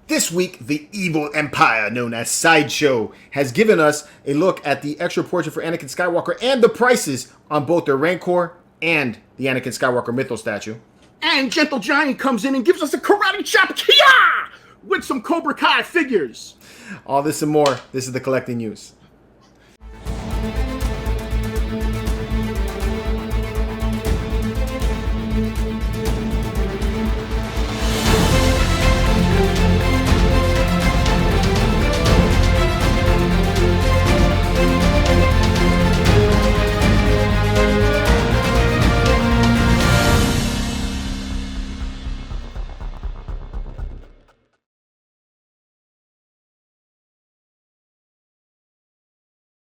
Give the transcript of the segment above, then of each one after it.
This week, the evil empire known as Sideshow has given us a look at the extra portrait for Anakin Skywalker and the prices on both the Rancor and the Anakin Skywalker Mythos statue. And Gentle Giant comes in and gives us a karate chop kia with some Cobra Kai figures. All this and more. This is the Collecting News.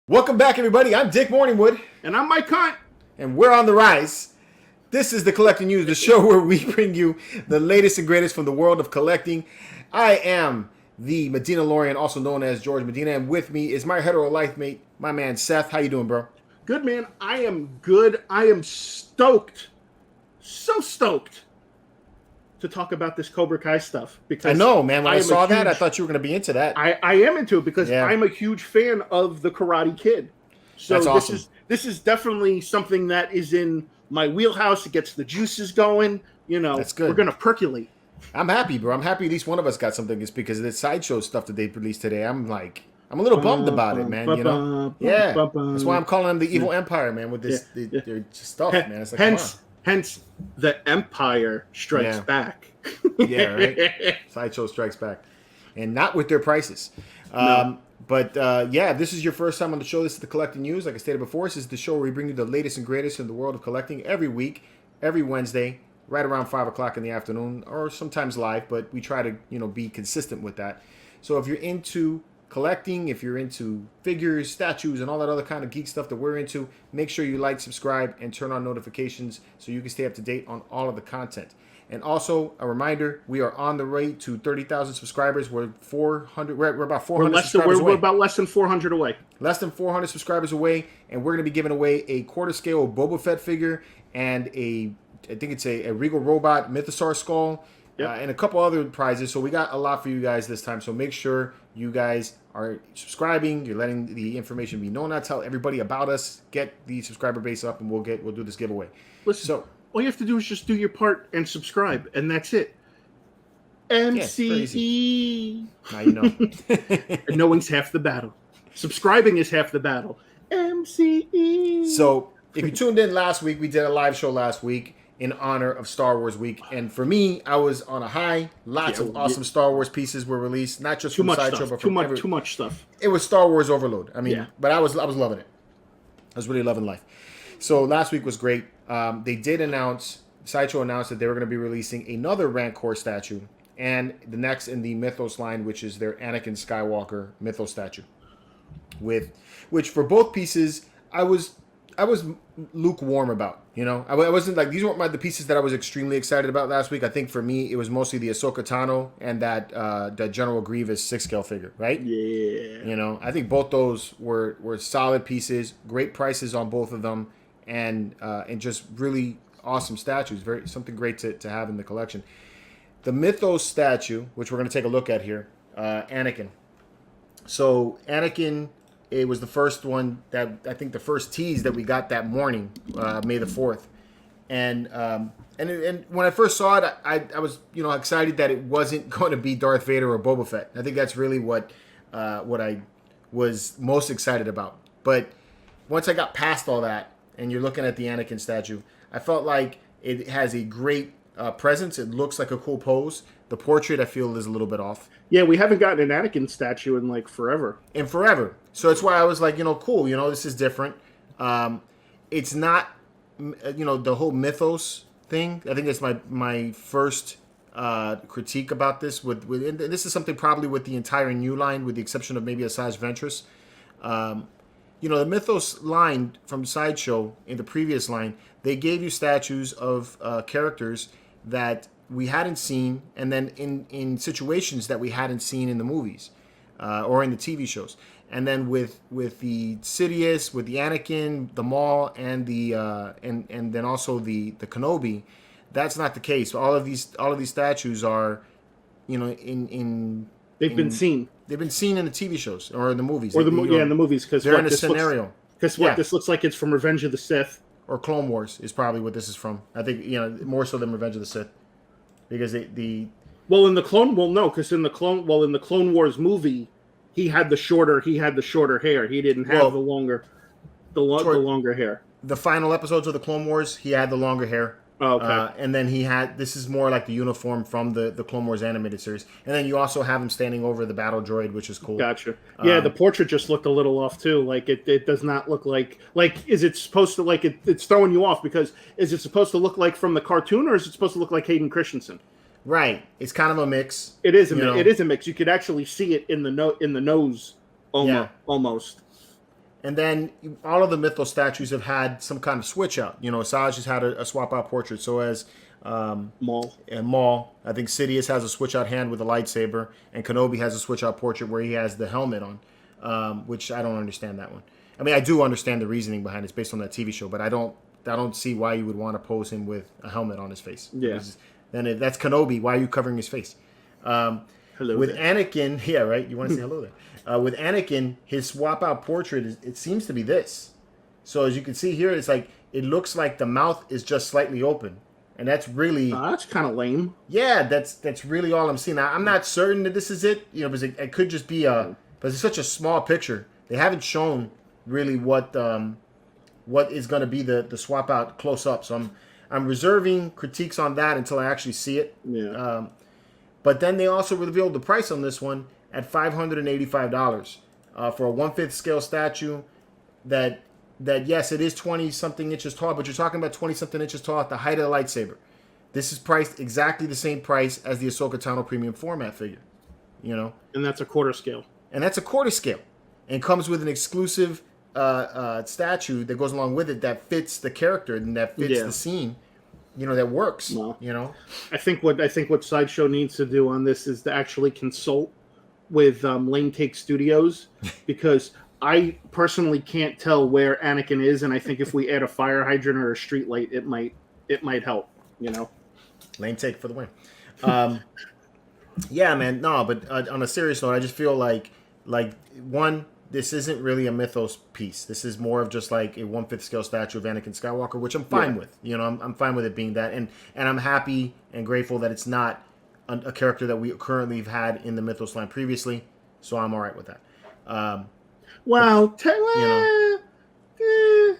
Welcome back, everybody. I'm Dick Morningwood. And I'm Mike Hunt. And we're on the rise. This is the Collecting News, the show where we bring you the latest and greatest from the world of collecting. I am the Medina Lorian, also known as George Medina, and with me is my hetero life mate, my man Seth. How you doing, bro? Good, man. I am good. I am stoked. So stoked to talk about this Cobra Kai stuff. Because I know, man. When I saw that, I thought you were going to be into that. I am into it because I'm a huge fan of the Karate Kid. So that's awesome. This is definitely something that is in my wheelhouse. It gets the juices going. You know, that's good. We're going to percolate. I'm happy, bro. I'm happy at least one of us got something. It's because of the Sideshow stuff that they released today. I'm a little bummed about it, man. You know? Yeah. That's why I'm calling them the evil empire, man, with this their stuff, man. It's like, Hence, the Empire strikes back. Yeah, right? Sideshow strikes back. And not with their prices. No. But, if this is your first time on the show, this is the Collecting News. Like I stated before, this is the show where we bring you the latest and greatest in the world of collecting every week, every Wednesday, right around 5 o'clock in the afternoon, or sometimes live, but we try to, be consistent with that. So if you're into collecting, if you're into figures, statues, and all that other kind of geek stuff that we're into, make sure you like, subscribe, and turn on notifications so you can stay up to date on all of the content. And also, a reminder, we are on the way to 30,000 subscribers. We're 400. We're about 400 subscribers away. We're about less than 400 away. Less than 400 subscribers away, and we're going to be giving away a quarter scale Boba Fett figure and I think it's a Regal Robot Mythosaur skull. Yep. And a couple other prizes. So we got a lot for you guys this time. So make sure you guys are subscribing. You're letting the information be known. Tell everybody about us. Get the subscriber base up, and we'll do this giveaway. Listen, so all you have to do is just do your part and subscribe, and that's it. MCE. Now you know. And knowing's half the battle. Subscribing is half the battle. MCE. So if you tuned in last week, we did a live show last week in honor of Star Wars Week. And for me, I was on a high. Lots of awesome Star Wars pieces were released, not just from Sideshow, but from too much stuff. It was Star Wars overload. But I was loving it. I was really loving life. So last week was great. They did announce, Sideshow announced that they were going to be releasing another Rancor statue and the next in the Mythos line, which is their Anakin Skywalker Mythos statue. Which for both pieces, I was lukewarm about, I wasn't like, these weren't the pieces that I was extremely excited about last week. I think for me, it was mostly the Ahsoka Tano and that General Grievous 6-scale figure, right? Yeah. I think both those were solid pieces, great prices on both of them, and just really awesome statues. Something great to have in the collection. The Mythos statue, which we're going to take a look at here, Anakin. So Anakin, it was the first one that I think the first tease that we got that morning, May the 4th, and when I first saw it, I was excited that it wasn't going to be Darth Vader or Boba Fett. I think that's really what I was most excited about. But once I got past all that, and you're looking at the Anakin statue, I felt like it has a great presence. It looks like a cool pose. The portrait, I feel, is a little bit off. Yeah, we haven't gotten an Anakin statue in forever. So that's why I was like, cool. This is different. It's not, the whole mythos thing. I think that's my first critique about this. And this is something probably with the entire new line, with the exception of maybe a Asajj Ventress. The Mythos line from Sideshow in the previous line, they gave you statues of characters that we hadn't seen, and then in situations that we hadn't seen in the movies or in the TV shows. And then with the Sidious, with the Anakin, the Maul, and the and then also the Kenobi, that's not the case. All of these statues are, in They've been seen. They've been seen in the TV shows or in the movies. Or in the movies. Because they're in a scenario. Because this looks like it's from Revenge of the Sith. Or Clone Wars is probably what this is from. I think, more so than Revenge of the Sith. Because because in the Clone Wars movie, he had the shorter hair. He didn't have the longer hair. The final episodes of the Clone Wars, he had the longer hair. Oh, okay. And then this is more like the uniform from the Clone Wars animated series. And then you also have him standing over the battle droid, which is cool. Gotcha. Yeah, the portrait just looked a little off too. Like it does not look like is it supposed to it's throwing you off because is it supposed to look like from the cartoon or is it supposed to look like Hayden Christensen? Right. It's kind of a mix. It is it is a mix. You could actually see it in the nose almost. And then all of the Mythos statues have had some kind of switch out. Asajj has had a swap out portrait. So has Maul. And Maul. I think Sidious has a switch out hand with a lightsaber, and Kenobi has a switch out portrait where he has the helmet on, which I don't understand that one. I mean, I do understand the reasoning behind it. It's based on that TV show, but I don't see why you would want to pose him with a helmet on his face. Yeah. Then if that's Kenobi, why are you covering his face? Hello with there. Anakin, yeah, right. You want to say hello there. With Anakin, his swap out portrait it seems to be this. So as you can see here, it's like it looks like the mouth is just slightly open, and that's really that's kind of lame. Yeah, that's really all I'm seeing. I'm not certain that this is it, because it could just be but it's such a small picture. They haven't shown really what is going to be the swap out close up. So I'm reserving critiques on that until I actually see it. Yeah. But then they also revealed the price on this one at $585 for a 1/5 scale statue. That yes, it is 20-something inches tall, but you're talking about 20-something inches tall at the height of the lightsaber. This is priced exactly the same price as the Ahsoka Tano premium format figure. And that's a quarter scale. And comes with an exclusive statue that goes along with it that fits the character and that fits the scene. That works. Well, I think what Sideshow needs to do on this is to actually consult with Lane Take Studios because I personally can't tell where Anakin is, and I think if we add a fire hydrant or a street light, it might help. Lane Take for the win. Yeah, man. No, but on a serious note, I just feel like one, this isn't really a Mythos piece. This is more of just like a 1/5 scale statue of Anakin Skywalker, which I'm fine with. I'm fine with it being that, and I'm happy and grateful that it's not a character that we currently have had in the Mythos line previously. So I'm all right with that.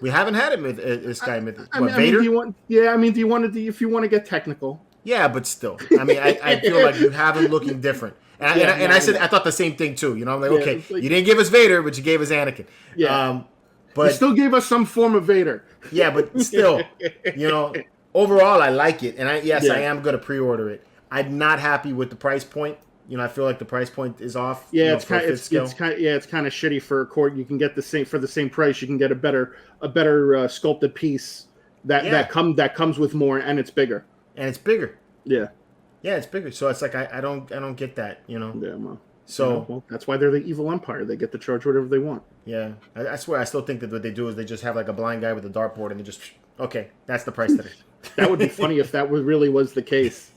We haven't had it this guy Mythos. Vader? Do you want if you want to get technical? Yeah, but still, I feel like you have him looking different. And I said I thought the same thing too. I'm like, okay, you didn't give us Vader, but you gave us Anakin. Yeah. But you still gave us some form of Vader. Yeah, but still, overall, I like it, and I am going to pre-order it. I'm not happy with the price point. I feel like the price point is off. Yeah, it's kind of shitty for a court. You can get the same for the same price. You can get a better sculpted piece that comes with more, and it's bigger. And it's bigger. Yeah. Yeah, it's bigger. So it's like I don't get that. Yeah, well. So well, that's why they're the evil empire. They get to charge whatever they want. Yeah, I swear I still think that what they do is they just have like a blind guy with a dartboard and they just that's the price today. That would be funny if that really was the case.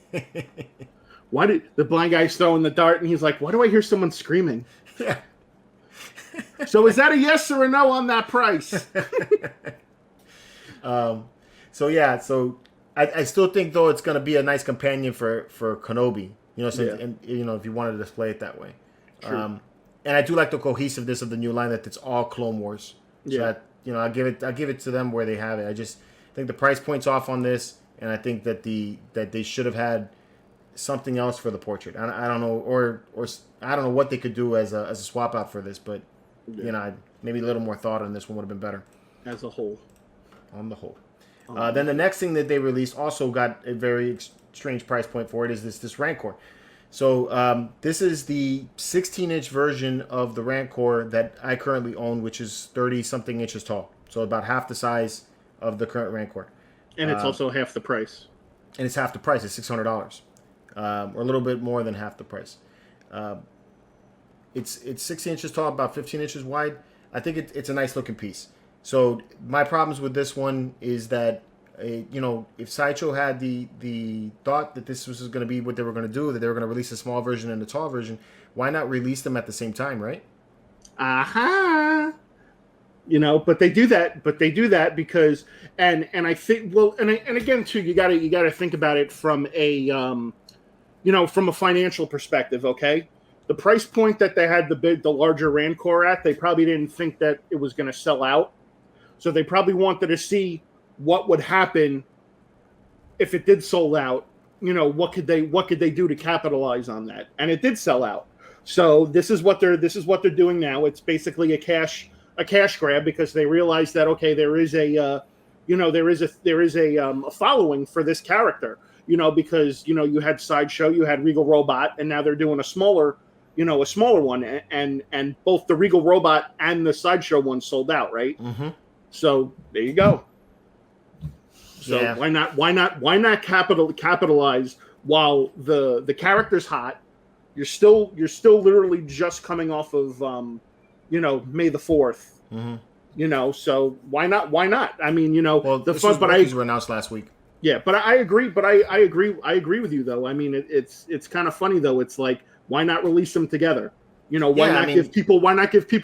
Why did the blind guy's throwing the dart and he's like, why do I hear someone screaming? Yeah. So is that a yes or a no on that price? So I still think though it's going to be a nice companion for Kenobi. And if you wanted to display it that way. True. And I do like the cohesiveness of the new line that it's all Clone Wars. So that, I'll give it to them where they have it. I just think the price point's off on this, and I think that they should have had something else for the portrait. I don't know, or I don't know what they could do as a swap out for this, but maybe a little more thought on this one would have been better. As a whole. On the whole. Then the next thing that they released also got a very strange price point for it is this Rancor. So this is the 16-inch version of the Rancor that I currently own, which is 30-something inches tall. So about half the size of the current Rancor. And it's also half the price. And it's half the price. It's $600. Or a little bit more than half the price. It's 16 inches tall, about 15 inches wide. I think it's a nice looking piece. So my problems with this one is that if Sideshow had the thought that this was going to be what they were going to do, that they were going to release a small version and a tall version, why not release them at the same time, right? Aha. But they do that. Because, and I think, well, and again too, you gotta think about it from a, from a financial perspective. Okay, the price point that they had the larger Rancor at, they probably didn't think that it was going to sell out, so they probably wanted to see what would happen if it did sold out. What could they do to capitalize on that? And it did sell out. So this is what they're doing now. It's basically a cash grab, because they realize that, okay, there is a following for this character, because you had Sideshow, you had Regal Robot, and now they're doing a smaller one, and both the Regal Robot and the Sideshow one sold out, right? Mm-hmm. So there you go. So yeah. why not capitalize while the character's hot? You're still literally just coming off of May the 4th. Mm-hmm. So why not? I mean, well, the fun, but were announced last week. Yeah, but I agree. But I agree with you, though. I mean, it's kind of funny, though. It's like, why not release them together? Why not give people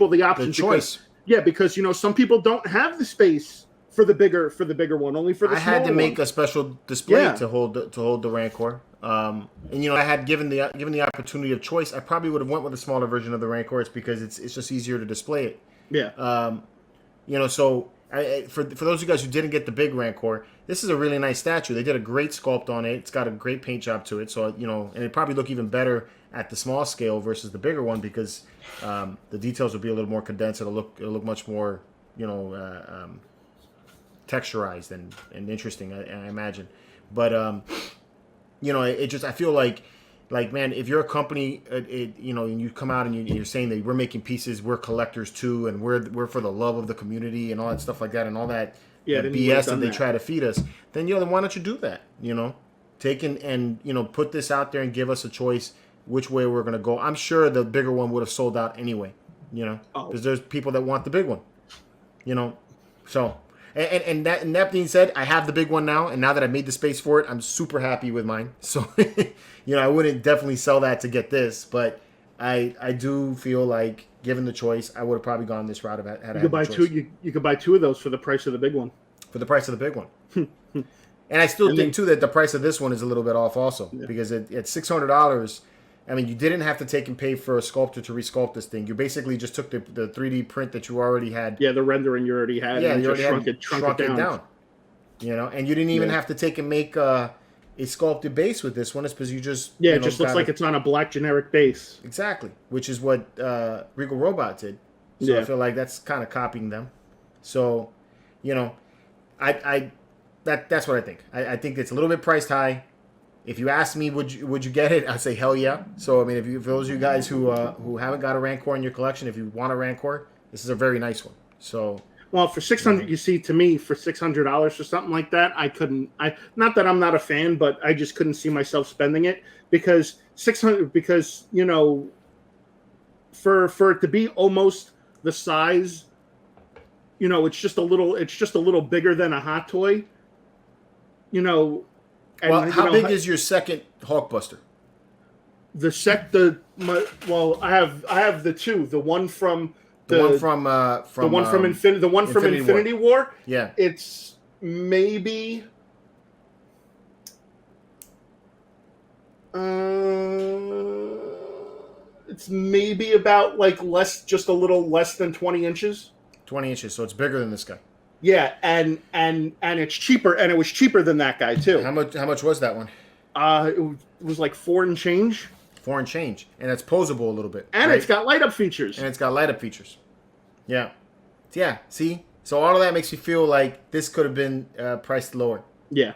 the option, the choice? Because some people don't have the space for the bigger one, only for the smaller one. I had to make a special display to hold the Rancor. And I had given the opportunity of choice, I probably would have went with a smaller version of the Rancor. It's because it's just easier to display it. Yeah. So for those of you guys who didn't get the big Rancor, this is a really nice statue. They did a great sculpt on it. It's got a great paint job to it. So and it probably look even better at the small scale versus the bigger one, because the details will be a little more condensed. It'll look much more texturized and interesting, I imagine. But it just, I feel like man, if you're a company, and you come out and you're saying that we're making pieces, we're collectors too, and we're for the love of the community and all that stuff like that, and all that BS that they try to feed us, then then why don't you do that? Take and put this out there and give us a choice which way we're gonna go. I'm sure the bigger one would have sold out anyway, because there's people that want the big one, so. And that being said, I have the big one now, and now that I made the space for it, I'm super happy with mine. So, I wouldn't definitely sell that to get this, but I do feel like, given the choice, I would have probably gone this route. You could buy two. You could buy two of those for the price of the big one. For the price of the big one. And I still think too that the price of this one is a little bit off, also, because at $600. I mean, you didn't have to take and pay for a sculptor to resculpt this thing. You basically just took the 3D print that you already had. Yeah, the rendering you already had. Yeah, and you already shrunk it down. And you didn't even have to take and make a sculpted base with this one. It's because you just it just looks like it's on a black generic base. Exactly, which is what Regal Robot did. So I feel like that's kind of copying them. So, that's what I think. I think it's a little bit priced high. If you ask me, would you get it? I'd say hell yeah. So I mean, for those of you guys who haven't got a Rancor in your collection, if you want a Rancor, this is a very nice one. So for $600, you see, to me, for $600 or something like that, I couldn't. Not that I'm not a fan, but I just couldn't see myself spending it, because $600. Because for it to be almost the size, it's just a little bigger than a Hot Toy. And, how big is your second Hulkbuster? I have the two. The one from Infinity War. Yeah, it's maybe about just a little less than 20 inches. 20 inches, so it's bigger than this guy. Yeah, and it's cheaper, and it was cheaper than that guy too. How much was that one? It was like $4 and change. $4 and change, and it's posable a little bit. And It's got light up features. Yeah. See, so all of that makes you feel like this could have been priced lower. Yeah.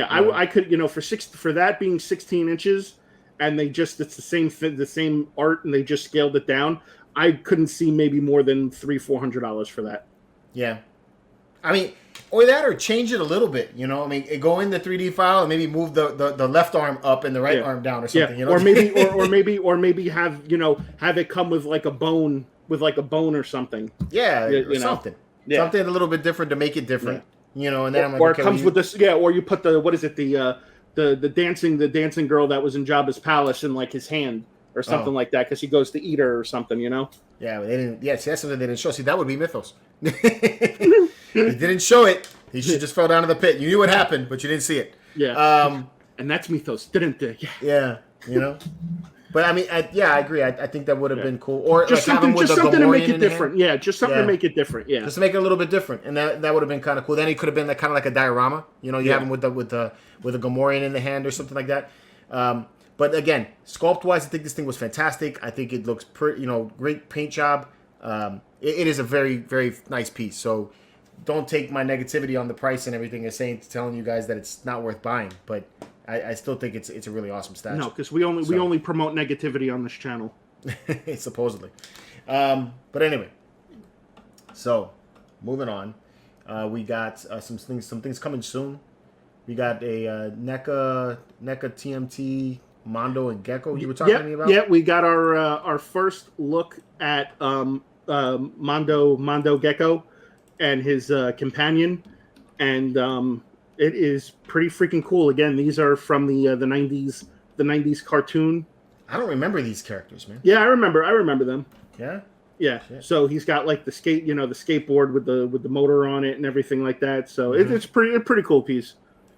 I could, for that being 16 inches, and it's the same art, and they just scaled it down. I couldn't see maybe more than $300-$400 for that. Yeah. I mean, or that, or change it a little bit, I mean, go in the 3D file and maybe move the left arm up and the right arm down or something, Or maybe have it come with like a bone or something. Yeah, or something. Yeah. Something a little bit different to make it different. you know, and then I'm like, or okay, it comes with this, or you put the dancing girl that was in Jabba's palace in like his hand or something like that because he goes to eat her or something, you know. Yeah, but they didn't. Yeah, see, that's something they didn't show. See, that would be Mythos. They didn't show it. He just fell down to the pit. You knew what happened, but you didn't see it. Yeah. And that's Mythos, didn't they? Yeah. Yeah, you know. But I mean, I agree. I think that would have been cool, or just like something, just something to make it different. Yeah, just something to Yeah. make it different. Yeah, just to make it a little bit different, and that would have been kind of cool. Then he could have been like kind of like a diorama. You know, you have him with the Gamorrean in the hand or something like that. But again, sculpt wise, I think this thing was fantastic. I think it looks pretty, great paint job. It is a very, very nice piece. So don't take my negativity on the price and everything as telling you guys that it's not worth buying. But I still think it's a really awesome statue. No, because we only promote negativity on this channel. Supposedly. But anyway, so moving on, we got some things coming soon. We got a NECA TMT Mondo and Gecko. You were talking to me about? Yeah, we got our first look at Mondo Gecko and his companion, and it is pretty freaking cool. Again, these are from the '90s cartoon. I don't remember these characters, man. Yeah, I remember them. Yeah. Yeah. Shit. So he's got like the skateboard with the motor on it and everything like that. So it's a pretty cool piece.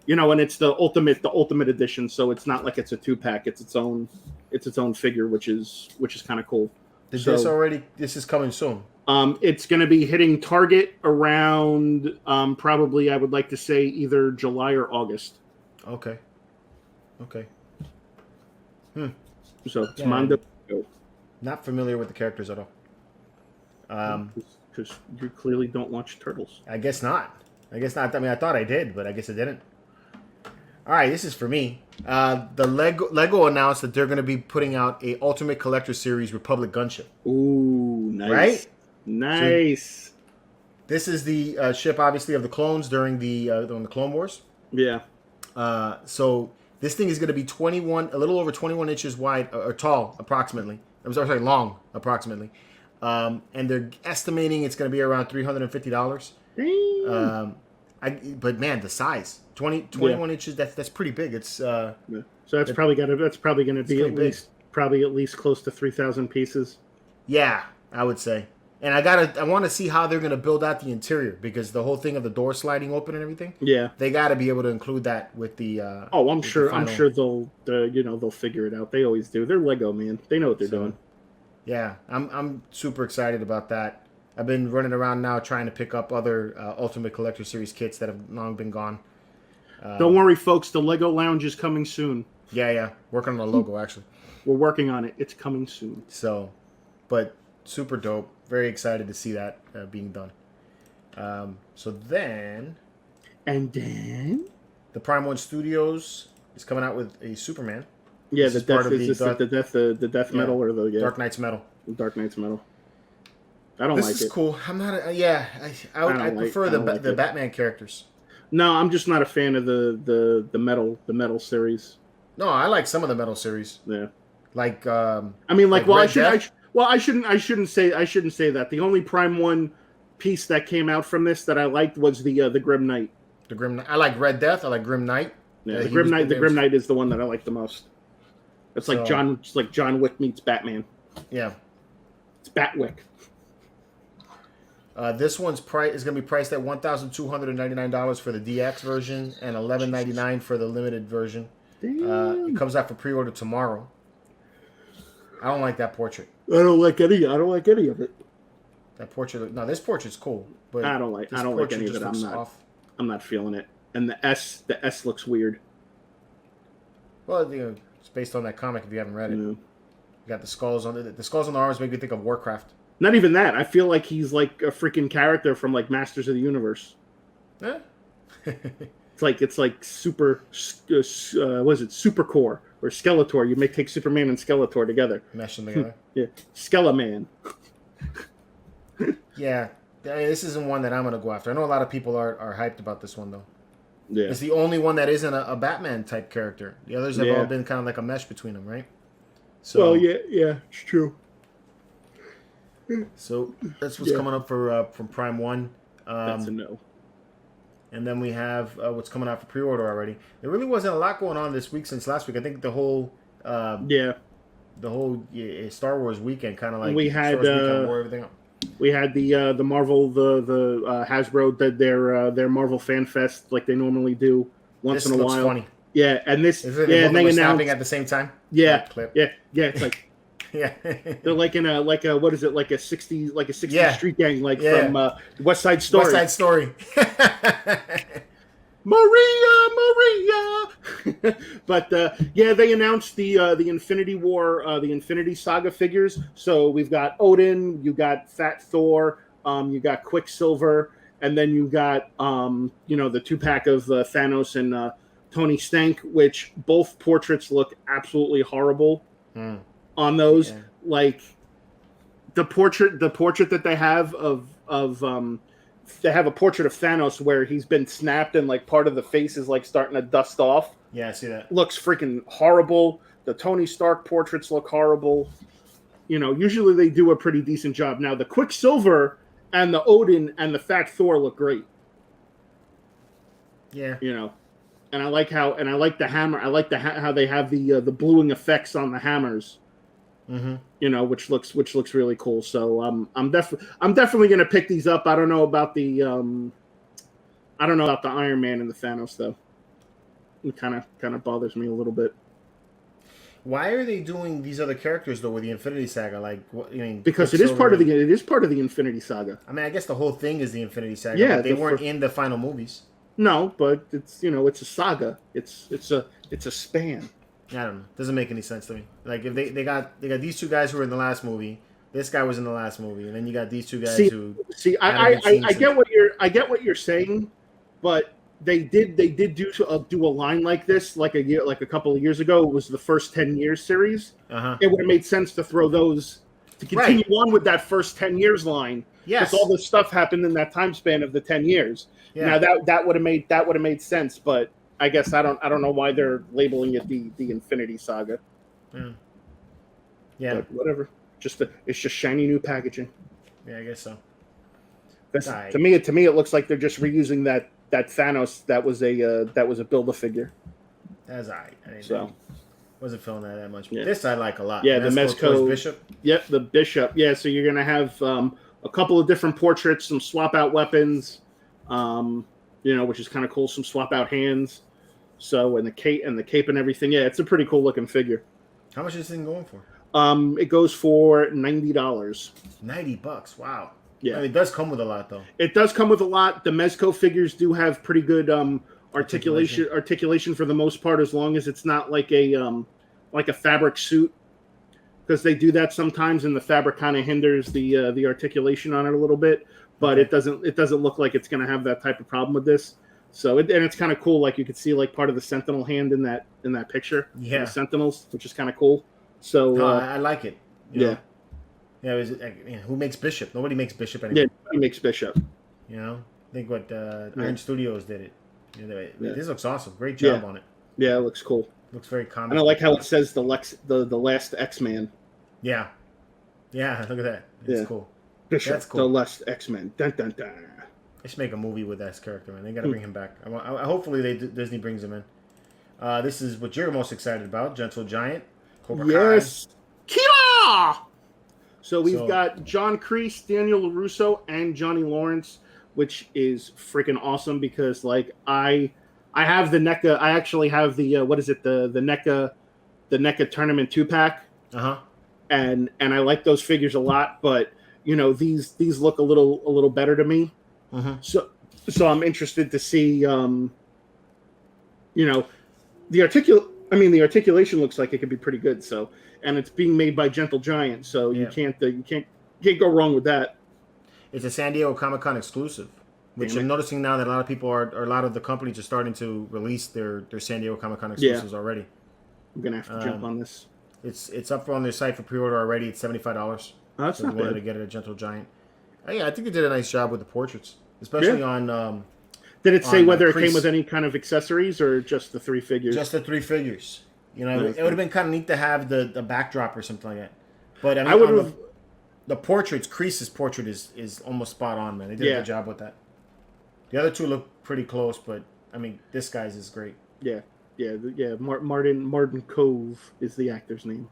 And it's the ultimate edition, so it's not like it's a 2-pack. It's its own figure, which is kind of cool. This is coming soon. It's going to be hitting Target around probably, I would like to say, either July or August. Okay. So it's Mondo. Not familiar with the characters at all. Because you clearly don't watch Turtles. I guess not. I mean, I thought I did, but I guess I didn't. All right, this is for me. The Lego announced that they're going to be putting out a Ultimate Collector Series Republic gunship. Ooh, nice. Right? Nice. So this is the ship, obviously, of the clones during the Clone Wars. Yeah. So this thing is going to be a little over 21 inches wide or tall, approximately. I'm sorry, long, approximately. And they're estimating it's going to be around $350. Damn. But man, the size 21 inches. That's pretty big. It's so that's probably going to be at least close to 3,000 pieces. Yeah, I would say. And I want to see how they're going to build out the interior, because the whole thing of the door sliding open and everything. Yeah, they got to be able to include that with the. I'm sure they'll figure it out. They always do. They're Lego, man. They know what they're doing. Yeah, I'm super excited about that. I've been running around now trying to pick up other Ultimate Collector Series kits that have long been gone. Don't worry, folks. The Lego Lounge is coming soon. Yeah. Working on the logo, actually. We're working on it. It's coming soon. So, but super dope. Very excited to see that being done. And then the PrimeOne Studios is coming out with a Superman. Yeah, the death metal or the Dark Knight's metal. Dark Knight's metal. I don't like it. This is cool. I'm not. I prefer the Batman characters. No, I'm just not a fan of the metal series. No, I like some of the metal series. Yeah. Like I shouldn't say that. The only PrimeOne piece that came out from this that I liked was the Grim Knight. The Grim Knight. I like Red Death. I like Grim Knight. Yeah, the Grim Knight is the one that I like the most. It's like John Wick meets Batman. Yeah. It's Batwick. This one's is going to be priced at $1,299 for the DX version and $1,199 for the limited version. It comes out for pre-order tomorrow. I don't like that portrait. I don't like any of it. That portrait. No, this portrait's cool, but I don't like any of it. I'm not feeling it. And the S looks weird. Well, it's based on that comic. If you haven't read it, you got the skulls on it. The skulls on the arms make me think of Warcraft. Not even that. I feel like he's like a freaking character from like Masters of the Universe. Eh? It's like super. Was it Supercore or Skeletor? You may take Superman and Skeletor together. Mesh them together. Yeah, Skeleman. Yeah, this isn't one that I'm gonna go after. I know a lot of people are hyped about this one though. Yeah, it's the only one that isn't a Batman type character. The others have all been kind of like a mesh between them, right? So, well, yeah, it's true. So that's what's coming up from PrimeOne. That's a no. And then we have what's coming out for pre-order already. There really wasn't a lot going on this week since last week. I think the whole Star Wars weekend kind of like we had Star Wars weekend wore everything up. We had the Marvel the Hasbro did their Marvel Fan Fest like they normally do once in a while. Funny. Yeah, and this Is it and they snapping at the same time? Yeah, clip. yeah. It's like yeah, they're like in a what is it like a 60s street gang from West Side Story. West Side Story. Maria. But they announced the Infinity War, the Infinity Saga figures. So we've got Odin, you got Fat Thor, you got Quicksilver, and then you got the 2-pack of Thanos and Tony Stank, which both portraits look absolutely horrible on those. Yeah. Like the portrait that they have of they have a portrait of Thanos where he's been snapped and like part of the face is like starting to dust off. Yeah, I see that. Looks freaking horrible. The Tony Stark portraits look horrible. Usually they do a pretty decent job. Now the Quicksilver and the Odin and the Fat Thor look great. Yeah. And I like the hammer. I like how they have the bluing effects on the hammers. Mm-hmm. Which looks really cool. So I'm definitely gonna pick these up. I don't know about the Iron Man and the Thanos though. It kind of bothers me a little bit. Why are they doing these other characters though with the Infinity Saga? Like, what you mean? Because it is part of the Infinity Saga. I mean, I guess the whole thing is the Infinity Saga. Yeah, but they weren't in the final movies. No, but it's it's a saga. It's a span. I don't know. Doesn't make any sense to me. Like if they got these two guys who were in the last movie. This guy was in the last movie, and then you got these two guys who. I get what you're saying, but they did do a line like this like a couple of years ago. It was the first 10 years series. It would have made sense to throw those to continue on with that first 10 years line. Yes, because all this stuff happened in that time span of the 10 years. Yeah. Now that would have made sense, but. I guess I don't know why they're labeling it the Infinity Saga. Yeah, but whatever. It's just shiny new packaging. Yeah, I guess so. To me, it looks like they're just reusing that Thanos that was a Build-A-Figure. That's I wasn't feeling that much. But this I like a lot. Yeah, the Mezco Bishop. Yep, the Bishop. Yeah, so you're gonna have a couple of different portraits, some swap out weapons. Which is kind of cool. Some swap out hands. So and the cape and everything. Yeah, it's a pretty cool looking figure. How much is this thing going for? It goes for $90. $90. Wow. Yeah, I mean, it does come with a lot though. It does come with a lot. The Mezco figures do have pretty good articulation for the most part, as long as it's not like a fabric suit, because they do that sometimes, and the fabric kind of hinders the articulation on it a little bit. But it doesn't look like it's going to have that type of problem with this. So it's kind of cool. Like you could see like part of the Sentinel hand in that picture. Yeah, the Sentinels, which is kind of cool. So I like it. Yeah. Who makes Bishop? Nobody makes Bishop anymore. Yeah, nobody makes Bishop. I think what Iron Studios did it. This looks awesome. Great job on it. Yeah, it looks cool. Looks very comic. And I like how it says the last X-Man. Yeah. Yeah, look at that. It's cool. Bishop, that's cool. The last X-Men. Dun, dun, dun. They should make a movie with that character, man. They got to bring him back. Hopefully Disney brings him in. This is what you're most excited about, Gentle Giant. Cobra Kai. Yes. Kira! So we've got John Crease, Daniel LaRusso, and Johnny Lawrence, which is freaking awesome because, like, I have the NECA. I actually have the the NECA tournament 2-pack. And I like those figures a lot, but these look a little better to me. So I'm interested to see the articulation looks like it could be pretty good. So, and it's being made by Gentle Giant, so you can't go wrong with that. It's a San Diego Comic-Con exclusive, which I'm noticing now that a lot of people a lot of the companies are starting to release their San Diego Comic-Con exclusives already. I'm gonna have to jump on this. It's up on their site for pre-order already. It's $75. Oh, that's not bad. To get it at Gentle Giant. I think they did a nice job with the portraits, especially on. Did it say whether it came with any kind of accessories or just the 3 figures? Just the 3 figures. It would have been kind of neat to have the backdrop or something like that. But I mean, the portraits, Crease's portrait is almost spot on, man. They did a good job with that. The other two look pretty close, but I mean, this guy's is great. Yeah, yeah. Martin Cove is the actor's name.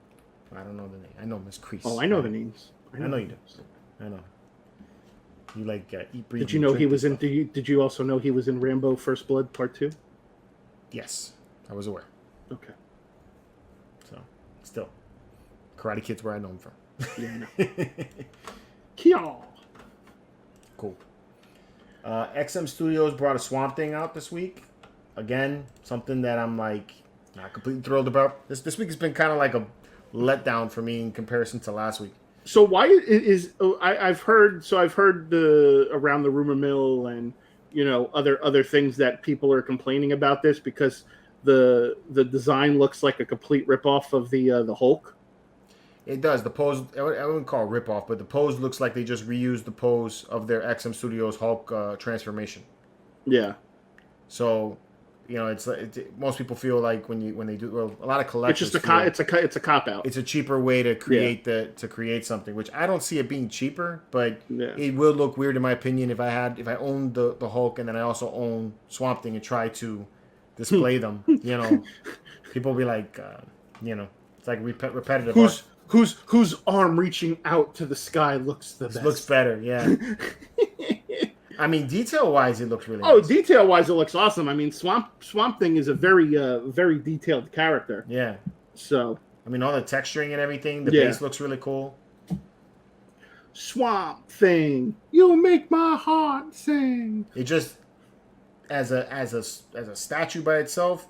I don't know the name. I know Miss Crease. Oh, I know the names. I know you do. I know. You like eat, breathe. Did you know he was in? Did you also know he was in Rambo: First Blood Part 2? Yes, I was aware. Okay. So, still, Karate Kid's where I know him from. Yeah, I know. Kyo. Cool. XM Studios brought a Swamp Thing out this week. Again, something that I'm like not completely thrilled about. This week has been kind of like a letdown for me in comparison to last week. So why is I've heard the around the rumor mill and other things that people are complaining about this because the design looks like a complete ripoff of the Hulk. It does. The pose, I wouldn't call it ripoff, but the pose looks like they just reused the pose of their XM Studios Hulk transformation. Yeah. So, most people feel like when they do a lot of collectors. It's just it's a cop out. It's a cheaper way to create something, which I don't see it being cheaper, but it will look weird in my opinion if I owned the Hulk and then I also own Swamp Thing and try to display them. People will be like, it's like repetitive. Whose arm reaching out to the sky looks the best? It looks better, yeah. I mean, detail-wise, it looks really nice. Nice. Detail-wise, it looks awesome. I mean, Swamp Thing is a very detailed character. Yeah. So. I mean, all the texturing and everything, the base looks really cool. Swamp Thing, you make my heart sing. It just, as a statue by itself,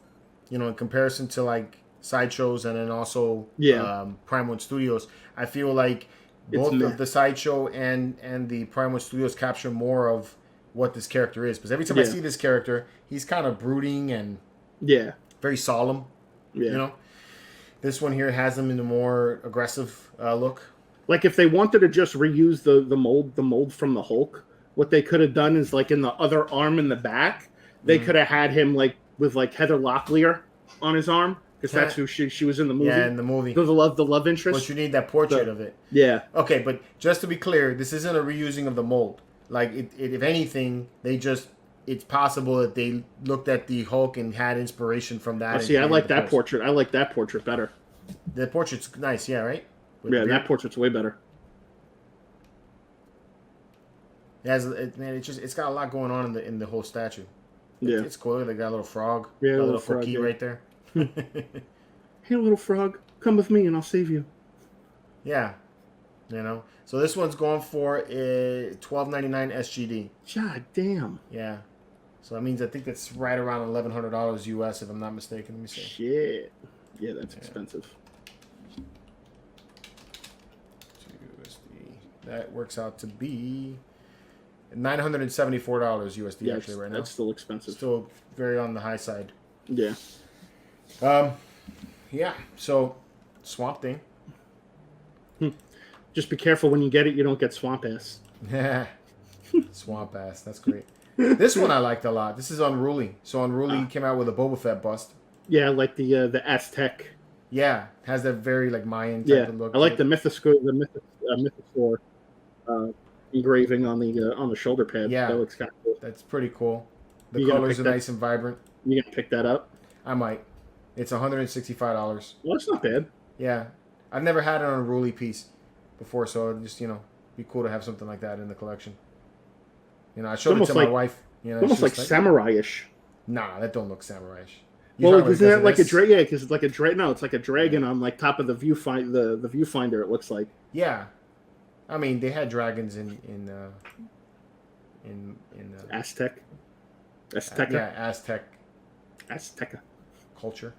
in comparison to like Sideshows and then also PrimeOne Studios, I feel like both of the Sideshow and the PrimeOne Studios capture more of what this character is. Because every time I see this character, he's kind of brooding and very solemn. Yeah. This one here has him in a more aggressive look. Like if they wanted to just reuse the mold from the Hulk, what they could have done is like in the other arm in the back, they could have had him like with like Heather Locklear on his arm. Because that's who she was in the movie. Yeah, in the movie. The love interest. But you need that portrait of it. Yeah. Okay, but just to be clear, this isn't a reusing of the mold. Like, if anything, it's possible that they looked at the Hulk and had inspiration from that. I like that portrait. I like that portrait better. The portrait's nice, yeah, right? That portrait's way better. It's got a lot going on in the whole statue. Yeah. It's cool. They got a little frog. Yeah, a little frog right there. Hey, little frog, come with me and I'll save you. Yeah, So this one's going for $12.99 SGD. God damn. Yeah. So that means I think that's right around $1,100 US if I'm not mistaken. Let me see. Shit. Yeah, that's expensive. USD. That works out to be $974 USD actually right now. That's still expensive. Still very on the high side. Yeah. Yeah, so Swamp Thing. Just be careful when you get it, you don't get swamp ass. Yeah. Swamp ass, that's great. This one I liked a lot. This is Unruly. So Unruly came out with a Boba Fett bust. Yeah, like the Aztec. Yeah, has that very like Mayan type of look. I like the Mythosaur engraving on the shoulder pad. Yeah, that looks kind of cool. That's pretty cool. The colors are nice and vibrant. You gonna pick that up? I might. It's $165. Well, that's not bad. Yeah, I've never had an Unruly piece before, so it'd just be cool to have something like that in the collection. I showed it to my wife. Almost like samurai-ish. Nah, that don't look samurai-ish. Well, isn't that like a dragon? Yeah, because it's like a dragon. No, it's like a dragon on like top of the viewfinder. The viewfinder, it looks like. Yeah, I mean they had dragons in Aztec. Azteca culture.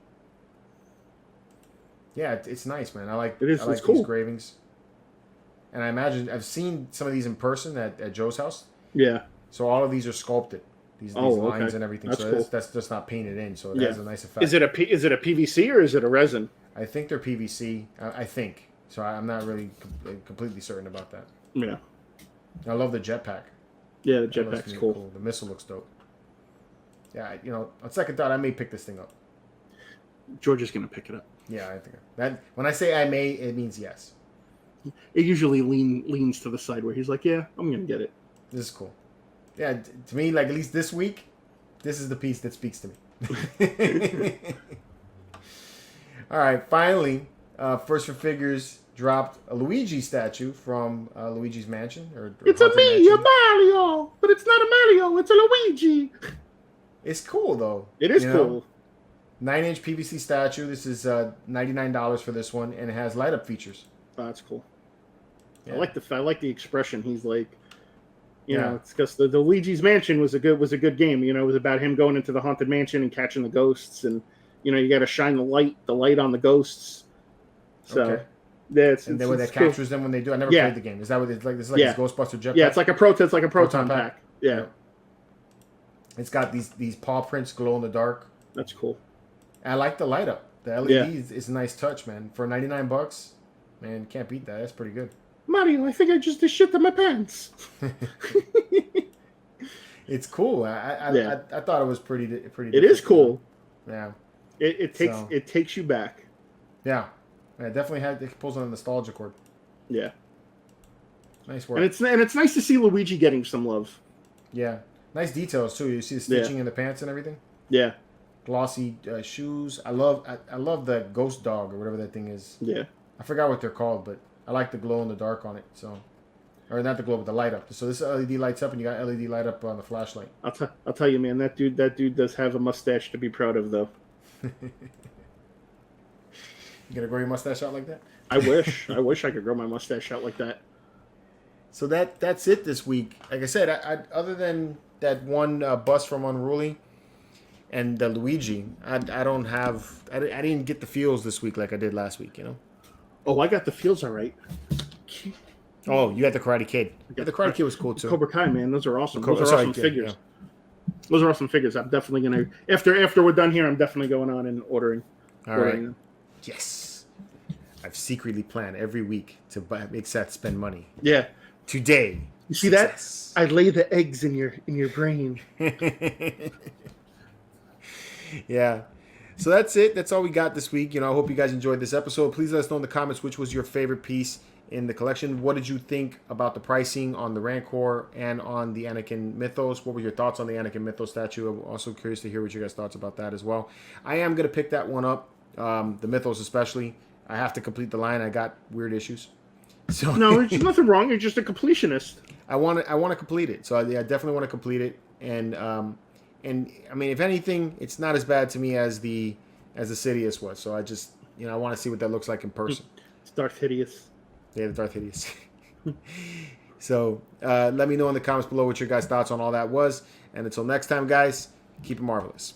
Yeah, it's nice, man. I like it's cool. These engravings. And I imagine I've seen some of these in person at Joe's house. Yeah. So all of these are sculpted. These lines and everything. That's so cool. That's just not painted in. So it has a nice effect. Is it a PVC or is it a resin? I think they're PVC. I think. So I'm not really completely certain about that. Yeah. I love the jetpack. Yeah, the jetpack's cool. The missile looks dope. Yeah, on second thought, I may pick this thing up. George is going to pick it up. Yeah, I think that. When I say I may, it means yes. It usually leans to the side where he's like, "Yeah, I'm going to get it." This is cool. yeah, to me, like at least this week, this is the piece that speaks to me. All right, finally, First for Figures dropped a Luigi statue from Luigi's Mansion. Or It's a Haunted me, a Mansion. Mario, but it's not a Mario. It's a Luigi. It's cool though. It is you know? cool. 9-inch PVC statue. This is $99 for this one, and it has light up features. Oh, that's cool. Yeah. I like the expression. He's like, you know, it's because the Luigi's Mansion was a good game. You know, it was about him going into the haunted mansion and catching the ghosts, and you know, you got to shine the light on the ghosts. So Okay. yeah, And then that cool. captures them when they do. I never Yeah. played the game. Is that what it's like? This is like Yeah. this Ghostbuster jetpack. Yeah, it's like a proton pack. Yeah, It's got these paw prints glow in the dark. that's cool. I like the light up. The LED is a nice touch, man. For $99, man, can't beat that. That's pretty good. Mario, I think I just did shit in my pants. It's cool. I thought it was pretty. It is cool. Yeah. It takes you back. Yeah. It definitely it pulls on a nostalgia chord. Yeah. Nice work. And it's nice to see Luigi getting some love. Yeah. Nice details too. You see the stitching in the pants and everything. Yeah. Glossy shoes. I love the ghost dog or whatever that thing is. Yeah. I forgot what they're called, but I like the glow in the dark on it. So, or not the glow, but the light up. So this LED lights up, and you got LED light up on the flashlight. I'll tell you, man. That dude does have a mustache to be proud of, though. You gonna grow your mustache out like that? I wish I could grow my mustache out like that. So that's it this week. Like I said, I other than that one bus from Unruly and the Luigi, I didn't get the feels this week like I did last week. You know. Oh, I got the feels all right. Oh, you got the Karate Kid. Yeah, the Karate Kid was cool too. Cobra Kai, man, those are awesome. Those are Sorry, awesome figures. Yeah. Those are awesome figures. I'm definitely gonna after we're done here. I'm definitely going on and ordering. All right. Them. Yes. I've secretly planned every week to make Seth spend money. Yeah. Today. You see success. that? I lay the eggs in your brain. Yeah. So that's it. That's all we got this week. You know, I hope you guys enjoyed this episode. Please let us know in the comments which was your favorite piece in the collection. What did you think about the pricing on the Rancor and on the Anakin Mythos? What were your thoughts on the Anakin Mythos statue? I'm also curious to hear what you guys' thoughts about that as well. I am going to pick that one up, the Mythos especially. I have to complete the line. I got weird issues. So No, there's nothing wrong. You're just a completionist. I want to complete it. So I definitely want to complete it. And I mean, if anything, it's not as bad to me as the Sidious was. So I just, I want to see what that looks like in person. It's Darth Hideous. Yeah, the Darth Hideous. So let me know in the comments below what your guys' thoughts on all that was. And until next time, guys, keep it marvelous.